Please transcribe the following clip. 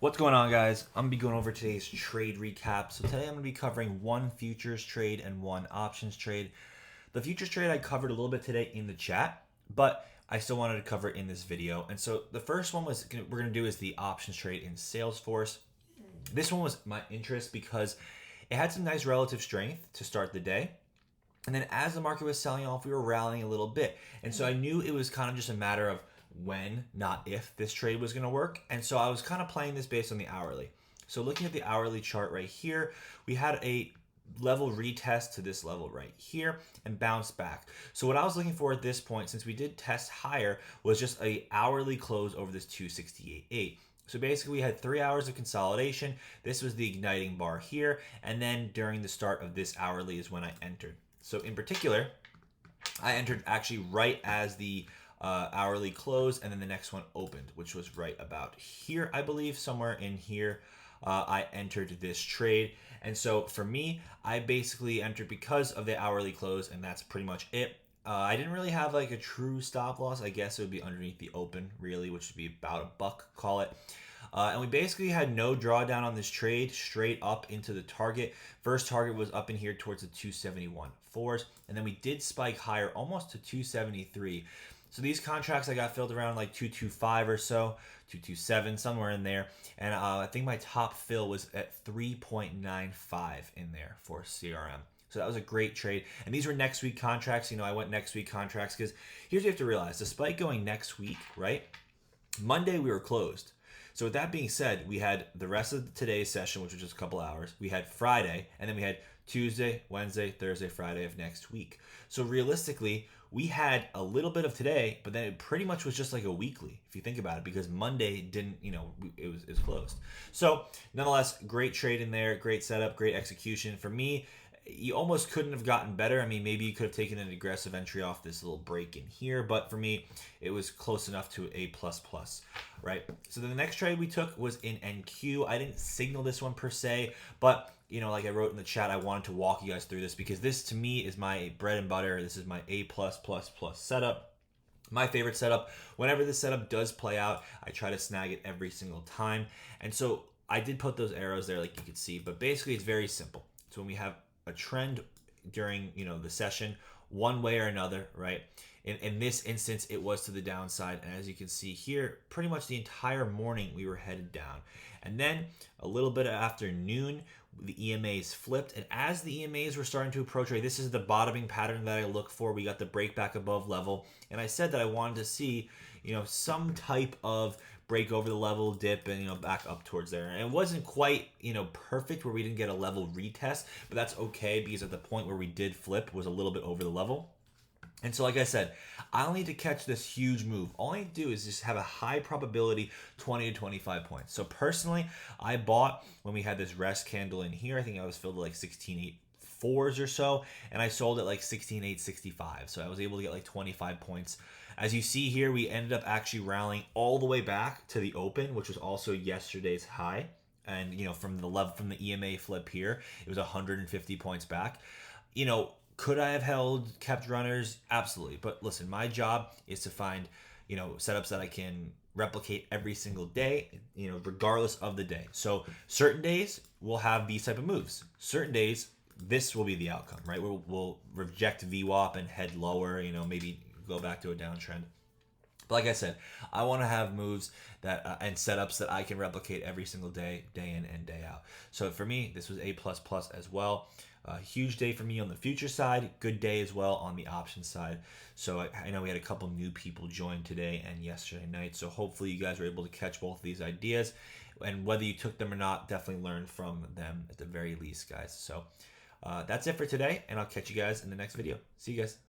What's going on, guys? I'm gonna be going over today's trade recap. So today I'm gonna be covering one futures trade and one options trade. The futures trade I covered a little bit today in the chat, but I still wanted to cover it in this video. And so the first one we're gonna do is the options trade in Salesforce. This one was my interest because it had some nice relative strength to start the day. And then as the market was selling off, we were rallying a little bit. And so I knew it was kind of just a matter of when, not if, this trade was going to work. And so I was kind of playing this based on the hourly. So looking at the hourly chart right here, we had a level retest to this level right here and bounce back. So what I was looking for at this point, since we did test higher, was just a hourly close over this 268.8. So basically we had 3 hours of consolidation. This was the igniting bar here. And then during the start of this hourly is when I entered. So in particular, I entered actually right as the hourly closed, and then the next one opened, which was right about here, I believe, somewhere in here. I entered this trade. And so for me, I basically entered because of the hourly close, and that's pretty much it. I didn't really have like a true stop loss. I guess it would be underneath the open, really, which would be about a buck, call it. And we basically had no drawdown on this trade, straight up into the target. First target was up in here towards the 271.4s, and then we did spike higher almost to 273. So these contracts I got filled around like 225 or so, 227, somewhere in there. And I think my top fill was at 3.95 in there for CRM. So that was a great trade. And these were next week contracts. You know, I went next week contracts because here's what you have to realize. Despite going next week, right? Monday we were closed. So with that being said, we had the rest of today's session, which was just a couple hours. We had Friday, and then we had Tuesday, Wednesday, Thursday, Friday of next week. So realistically, we had a little bit of today, but then it pretty much was just like a weekly, if you think about it, because Monday didn't, it was closed. So nonetheless, great trade in there, great setup, great execution. For me, you almost couldn't have gotten better. I mean, maybe you could have taken an aggressive entry off this little break in here, but for me, it was close enough to A++, right? So the next trade we took was in NQ. I didn't signal this one per se, but like I wrote in the chat, I wanted to walk you guys through this because this to me is my bread and butter. This is my A++ setup. My favorite setup. Whenever this setup does play out, I try to snag it every single time. And so I did put those arrows there like you could see, but basically it's very simple. So when we have a trend during the session one way or another, right? In this instance, it was to the downside, and as you can see here, pretty much the entire morning we were headed down. And then a little bit after noon, the EMAs flipped, and as the EMAs were starting to approach, right, this is the bottoming pattern that I look for. We got the break back above level, and I said that I wanted to see some type of break over the level, dip, and back up towards there. And it wasn't quite perfect where we didn't get a level retest, but that's okay because at the point where we did flip was a little bit over the level. And so like I said, I don't need to catch this huge move. All I need to do is just have a high probability 20 to 25 points. So personally, I bought when we had this rest candle in here. I think I was filled at like 16.84s or so, and I sold at like 16.865. So I was able to get like 25 points. As you see here, we ended up actually rallying all the way back to the open, which was also yesterday's high. And from the EMA flip here, it was 150 points back. Could I have kept runners? Absolutely. But listen, my job is to find setups that I can replicate every single day, regardless of the day. So certain days we'll have these type of moves. Certain days this will be the outcome, right? We'll reject VWAP and head lower, maybe go back to a downtrend. But like I said, I want to have moves that and setups that I can replicate every single day, day in and day out. So for me, this was A++ as well. A huge day for me on the future side, good day as well on the option side. So I know we had a couple new people join today and yesterday night. So hopefully you guys were able to catch both of these ideas. And whether you took them or not, definitely learn from them at the very least, guys. So that's it for today, and I'll catch you guys in the next video. See you guys.